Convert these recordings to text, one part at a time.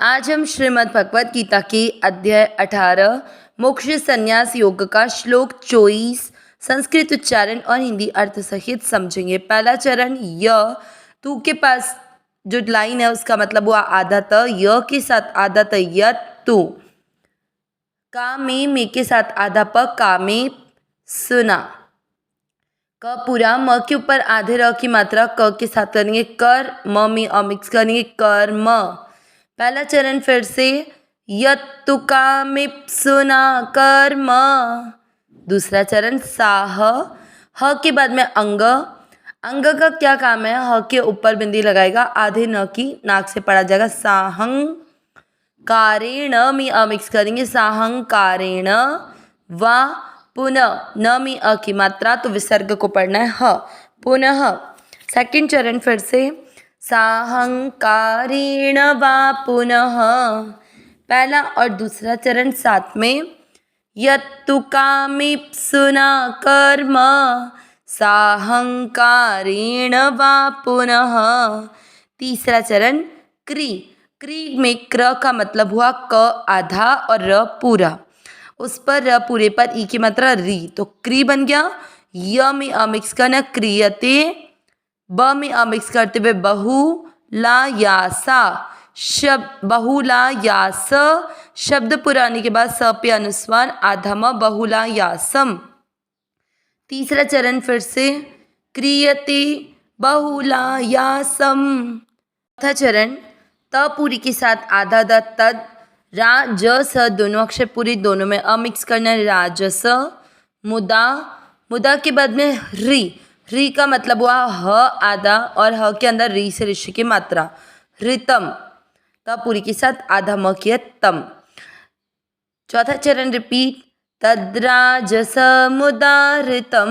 आज हम श्रीमद् भगवद गीता के अध्याय 18 मोक्ष संन्यास योग का श्लोक 24 संस्कृत उच्चारण और हिंदी अर्थ सहित समझेंगे। पहला चरण य, तू के पास जो लाइन है उसका मतलब हुआ आधा त, य के साथ आधा त यत तू, का में के साथ आधा प, का में सुना, क पूरा, म के ऊपर आधे र की मात्रा क के साथ करेंगे कर, म में अमिक्स करेंगे कर्म। पहला चरण फिर से यत्तुका में सुना कर्म। दूसरा चरण साह, ह के बाद में अंग, अंग का क्या काम है, ह के ऊपर बिंदी लगाएगा, आधे न की नाक से पढ़ा जाएगा साहं कारेण में अमिक्स करेंगे साहंकारेण, वा पुनः न में अ की मात्रा तो विसर्ग को पढ़ना है ह पुनः। सेकंड चरण फिर से साहंकारेण वा पुनः। पहला और दूसरा चरण साथ में यत्तु कामेप्सुना कर्म साहंकारेण वा पुनः। तीसरा चरण क्री, क्री में क्र का मतलब हुआ क आधा और र पूरा, उस पर र पूरे पर ई की मात्रा री तो क्री बन गया। य में अमिक्स करना क्रियते, ब में अमिक्स करते हुए बहुलायासा, बहुलायास शब्द पुराने के बाद स पे अनुस्वार आधा म बहुलायासम। तीसरा चरण फिर से क्रियते बहुलायासम। चौथा चरण त पूरी के साथ आधा द तद, रा ज स दोनों अक्षर पूरी दोनों में अमिक्स करना है राजस। मुदा, मुदा के बाद में री, री का मतलब हुआ ह आधा और ह के अंदर री से ऋषि की मात्रा ऋतम, तब पूरी के साथ आधा म किया तम। चौथा चरण रिपीट तद्राजस मुदा ऋतम।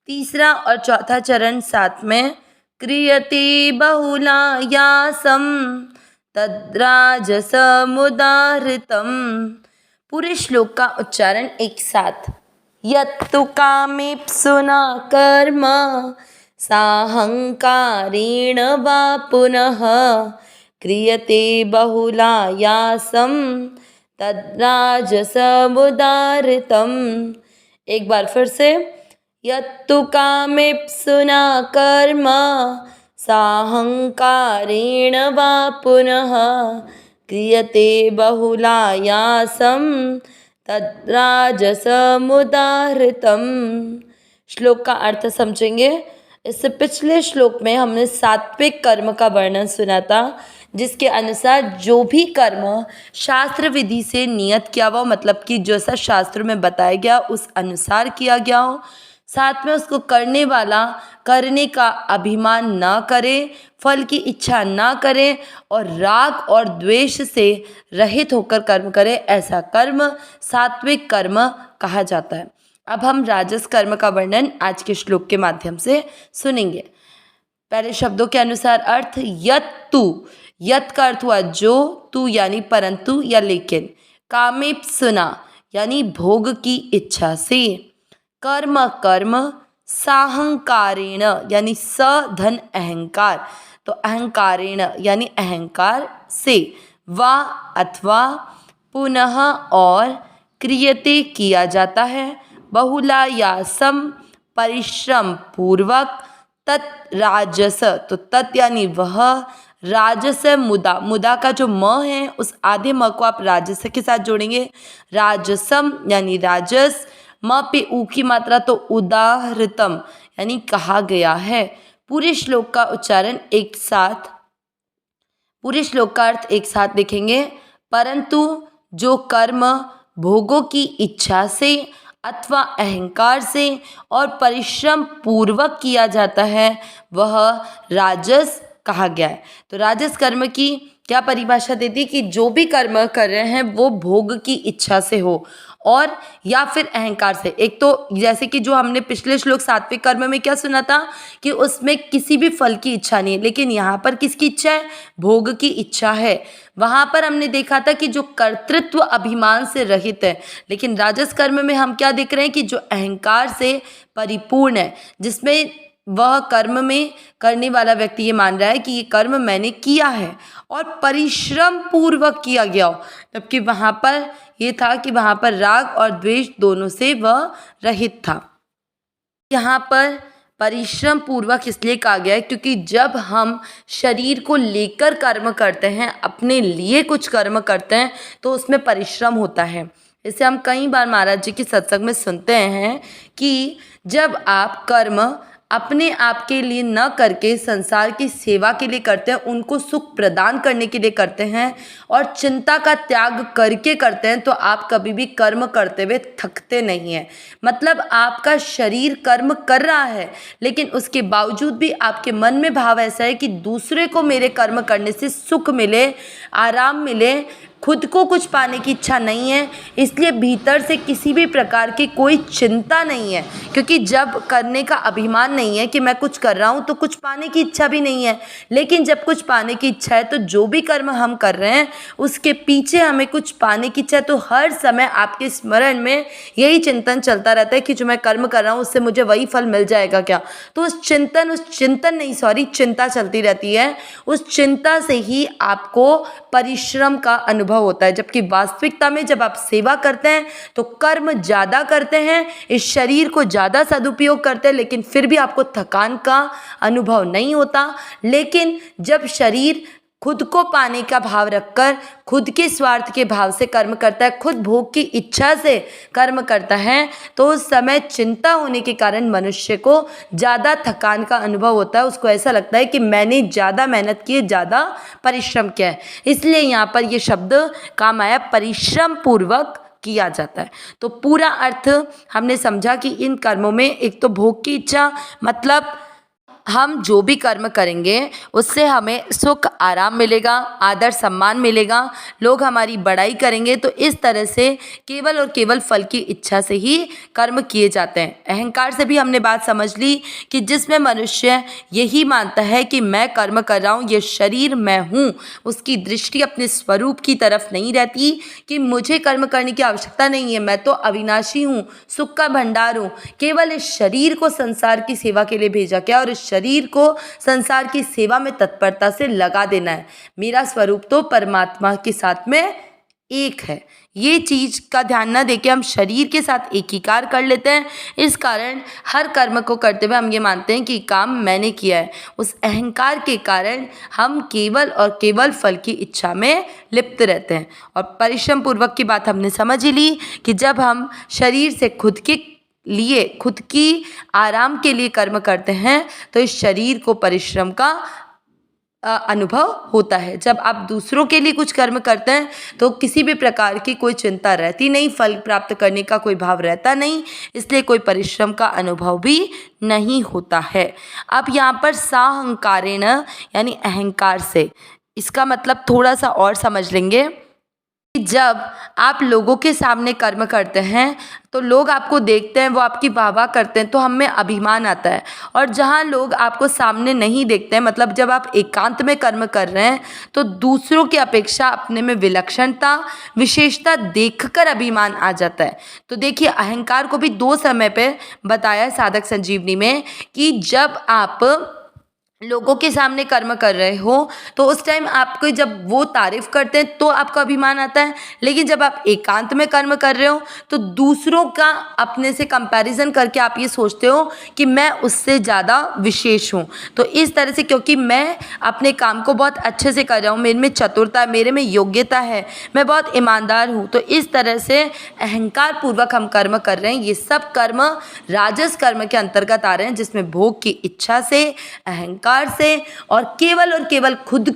तीसरा और चौथा चरण साथ में क्रियते बहुलायासम तद्राजस मुदा ऋतम। पूरे श्लोक का उच्चारण एक साथ यत्तु कामेप्सुना कर्म साहंकारेण वा पुनः क्रियते बहुलायासम तद्राजस मुदा ऋतम। एक बार फिर से यत्तु कामेप्सुना कर्म साहंकारेण वा पुनः क्रियते बहुलायासम तद्राजस मुदा ऋतम। श्लोक का अर्थ समझेंगे। इससे पिछले श्लोक में हमने सात्विक कर्म का वर्णन सुना था, जिसके अनुसार जो भी कर्म शास्त्र विधि से नियत किया हुआ, मतलब कि जैसा शास्त्रों में बताया गया उस अनुसार किया गया हो, साथ में उसको करने वाला करने का अभिमान ना करे, फल की इच्छा ना करे और राग और द्वेष से रहित होकर कर्म करे, ऐसा कर्म सात्विक कर्म कहा जाता है। अब हम राजस कर्म का वर्णन आज के श्लोक के माध्यम से सुनेंगे। पहले शब्दों के अनुसार अर्थ यत्तु, यत का अर्थ हुआ जो, तू यानी परंतु या लेकिन, कामेप्सुना यानी भोग की इच्छा से, कर्म कर्म, साहंकारेण यानी स धन अहंकार तो अहंकारेण यानी अहंकार से, वा अथवा, पुनः और, क्रियते किया जाता है, बहुलायासम परिश्रम पूर्वक, तत् राजस तो तत् यानी वह, राजस मुदा, मुदा का जो म है उस आधे म को आप राजस के साथ जोड़ेंगे, राजसम यानी राजस, म पे ऊ की मात्रा तो उदाहृतम यानी कहा गया है। पूरे श्लोक का उच्चारण एक साथ, पूरे श्लोक का अर्थ एक साथ देखेंगे। परंतु जो कर्म भोगों की इच्छा से अथवा अहंकार से और परिश्रम पूर्वक किया जाता है वह राजस कहा गया है। तो राजस कर्म की क्या परिभाषा देती है कि जो भी कर्म कर रहे हैं वो भोग की इच्छा से हो और या फिर अहंकार से। एक तो जैसे कि जो हमने पिछले श्लोक सात्विक कर्म में क्या सुना था कि उसमें किसी भी फल की इच्छा नहीं है, लेकिन यहाँ पर किसकी इच्छा है, भोग की इच्छा है। वहाँ पर हमने देखा था कि जो कर्तृत्व अभिमान से रहित है, लेकिन राजस कर्म में हम क्या देख रहे हैं कि जो अहंकार से परिपूर्ण है, जिसमें वह कर्म में करने वाला व्यक्ति ये मान रहा है कि ये कर्म मैंने किया है और परिश्रम पूर्वक किया गया हो, जबकि वहाँ पर ये था कि वहाँ पर राग और द्वेष दोनों से वह रहित था। यहाँ पर परिश्रम पूर्वक इसलिए कहा गया है क्योंकि जब हम शरीर को लेकर कर्म करते हैं, अपने लिए कुछ कर्म करते हैं, तो उसमें परिश्रम होता है। इसे हम कई बार महाराज जी के सत्संग में सुनते हैं कि जब आप कर्म अपने आप के लिए न करके संसार की सेवा के लिए करते हैं, उनको सुख प्रदान करने के लिए करते हैं और चिंता का त्याग करके करते हैं, तो आप कभी भी कर्म करते हुए थकते नहीं हैं। मतलब आपका शरीर कर्म कर रहा है, लेकिन उसके बावजूद भी आपके मन में भाव ऐसा है कि दूसरे को मेरे कर्म करने से सुख मिले, आराम मिले, खुद को कुछ पाने की इच्छा नहीं है। इसलिए भीतर से किसी भी प्रकार की कोई चिंता नहीं है, क्योंकि जब करने का अभिमान नहीं है कि मैं कुछ कर रहा हूँ, तो कुछ पाने की इच्छा भी नहीं है। लेकिन जब कुछ पाने की इच्छा है, तो जो भी कर्म हम कर रहे हैं उसके पीछे हमें कुछ पाने की इच्छा है, तो हर समय आपके स्मरण में यही चिंतन चलता रहता है कि जो मैं कर्म कर रहा हूँ उससे मुझे वही फल मिल जाएगा क्या। तो चिंता चलती रहती है। उस चिंता से ही आपको परिश्रम का अनुभव होता है, जबकि वास्तविकता में जब आप सेवा करते हैं तो कर्म ज़्यादा करते हैं, इस शरीर को ज़्यादा सदुपयोग करते हैं, लेकिन फिर भी आपको थकान का अनुभव नहीं होता। लेकिन जब शरीर खुद को पाने का भाव रखकर, खुद के स्वार्थ के भाव से कर्म करता है, खुद भोग की इच्छा से कर्म करता है, तो उस समय चिंता होने के कारण मनुष्य को ज़्यादा थकान का अनुभव होता है। उसको ऐसा लगता है कि मैंने ज़्यादा मेहनत की है, ज़्यादा परिश्रम किया है। इसलिए यहाँ पर ये शब्द काम आया, परिश्रम पूर्वक किया जाता है। तो पूरा अर्थ हमने समझा कि इन कर्मों में एक तो भोग की इच्छा, मतलब हम जो भी कर्म करेंगे उससे हमें सुख आराम मिलेगा, आदर सम्मान मिलेगा, लोग हमारी बड़ाई करेंगे, तो इस तरह से केवल और केवल फल की इच्छा से ही कर्म किए जाते हैं। अहंकार से भी हमने बात समझ ली कि जिसमें मनुष्य यही मानता है कि मैं कर्म कर रहा हूँ, ये शरीर मैं हूँ, उसकी दृष्टि अपने स्वरूप की तरफ नहीं रहती कि मुझे कर्म करने की आवश्यकता नहीं है, मैं तो अविनाशी हूँ, सुख का भंडार हूँ, केवल इस शरीर को संसार की सेवा के लिए भेजा गया और इस शरीर को संसार की सेवा में तत्परता से लगा देना है। मेरा स्वरूप तो परमात्मा के साथ में एक है। ये चीज का ध्यान न देके हम शरीर के साथ एकीकार कर लेते हैं। इस कारण हर कर्म को करते हुए हम ये मानते हैं कि काम मैंने किया है। उस अहंकार के कारण हम केवल और केवल फल की इच्छा में लिप्त रहते हैं। और परिश्रम पूर्वक की बात हमने समझ ही ली कि जब हम शरीर से खुद के लिए, खुद की आराम के लिए कर्म करते हैं, तो इस शरीर को परिश्रम का अनुभव होता है। जब आप दूसरों के लिए कुछ कर्म करते हैं तो किसी भी प्रकार की कोई चिंता रहती नहीं, फल प्राप्त करने का कोई भाव रहता नहीं, इसलिए कोई परिश्रम का अनुभव भी नहीं होता है। अब यहाँ पर साहंकारेण यानी अहंकार से, इसका मतलब थोड़ा सा और समझ लेंगे। जब आप लोगों के सामने कर्म करते हैं तो लोग आपको देखते हैं, वो आपकी वाह करते हैं, तो हम में अभिमान आता है। और जहाँ लोग आपको सामने नहीं देखते हैं, मतलब जब आप एकांत में कर्म कर रहे हैं, तो दूसरों की अपेक्षा अपने में विलक्षणता, विशेषता देखकर अभिमान आ जाता है। तो देखिए, अहंकार को भी दो समय पे बताया है साधक संजीवनी में कि जब आप लोगों के सामने कर्म कर रहे हो तो उस टाइम आपको जब वो तारीफ करते हैं तो आपका अभिमान आता है, लेकिन जब आप एकांत में कर्म कर रहे हो तो दूसरों का अपने से कंपैरिजन करके आप ये सोचते हो कि मैं उससे ज़्यादा विशेष हूँ। तो इस तरह से, क्योंकि मैं अपने काम को बहुत अच्छे से कर रहा हूँ, मेरे में चतुरता है, मेरे में योग्यता है, मैं बहुत ईमानदार हूँ, तो इस तरह से अहंकार पूर्वक हम कर्म कर रहे हैं। ये सब कर्म राजस कर्म के अंतर्गत आ रहे हैं, जिसमें भोग की इच्छा से, अहंकार से और केवल खुद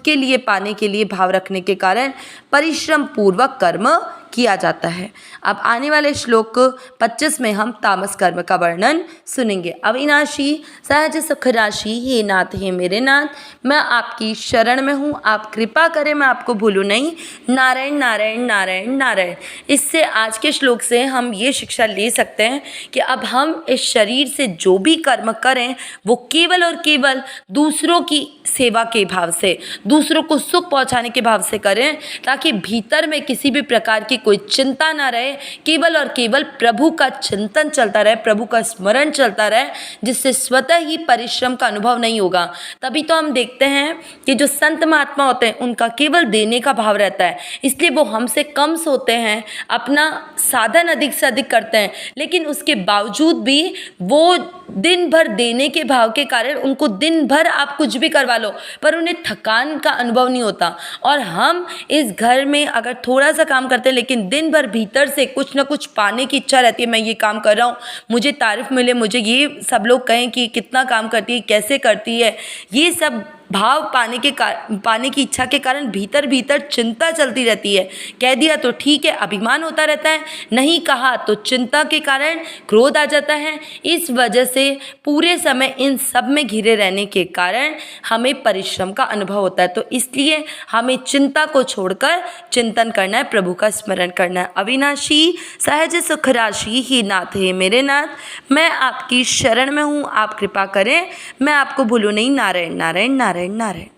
के लिए पाने के लिए भाव रखने के कारण परिश्रम पूर्वक कर्म किया जाता है। अब आने वाले श्लोक 25 में हम तामस कर्म का वर्णन सुनेंगे। अविनाशी सहज सुख राशि, हे नाथ हे मेरे नाथ, मैं आपकी शरण में हूँ, आप कृपा करें मैं आपको भूलूं नहीं। नारायण नारायण नारायण नारायण। इससे आज के श्लोक से हम ये शिक्षा ले सकते हैं कि अब हम इस शरीर से जो भी कर्म करें वो केवल और केवल दूसरों की सेवा के भाव से, दूसरों को सुख पहुँचाने के भाव से करें, ताकि भीतर में किसी भी प्रकार की कोई चिंता ना रहे, केवल और केवल प्रभु का चिंतन चलता रहे, प्रभु का स्मरण चलता रहे, जिससे स्वतः ही परिश्रम का अनुभव नहीं होगा। तभी तो हम देखते हैं कि जो संत महात्मा होते हैं उनका केवल देने का भाव रहता है, इसलिए वो हमसे कम सोते हैं, अपना साधन अधिक से अधिक करते हैं, लेकिन उसके बावजूद भी वो दिन भर देने के भाव के कारण उनको दिन भर आप कुछ भी करवा लो पर उन्हें थकान का अनुभव नहीं होता। और हम इस घर में अगर थोड़ा सा काम करते हैं लेकिन दिन भर भीतर से कुछ ना कुछ पाने की इच्छा रहती है, मैं ये काम कर रहा हूँ, मुझे तारीफ मिले, मुझे ये सब लोग कहें कि कितना काम करती है, कैसे करती है, ये सब भाव पाने की इच्छा के कारण भीतर भीतर चिंता चलती रहती है। कह दिया तो ठीक है, अभिमान होता रहता है, नहीं कहा तो चिंता के कारण क्रोध आ जाता है। इस वजह से पूरे समय इन सब में घिरे रहने के कारण हमें परिश्रम का अनुभव होता है। तो इसलिए हमें चिंता को छोड़कर चिंतन करना है, प्रभु का स्मरण करना है। अविनाशी सहज सुख राशि ही नाथ है मेरे नाथ, मैं आपकी शरण में हूँ, आप कृपा करें, मैं आपको भूलूँ नहीं। नारायण नारायण नारायण नारायण।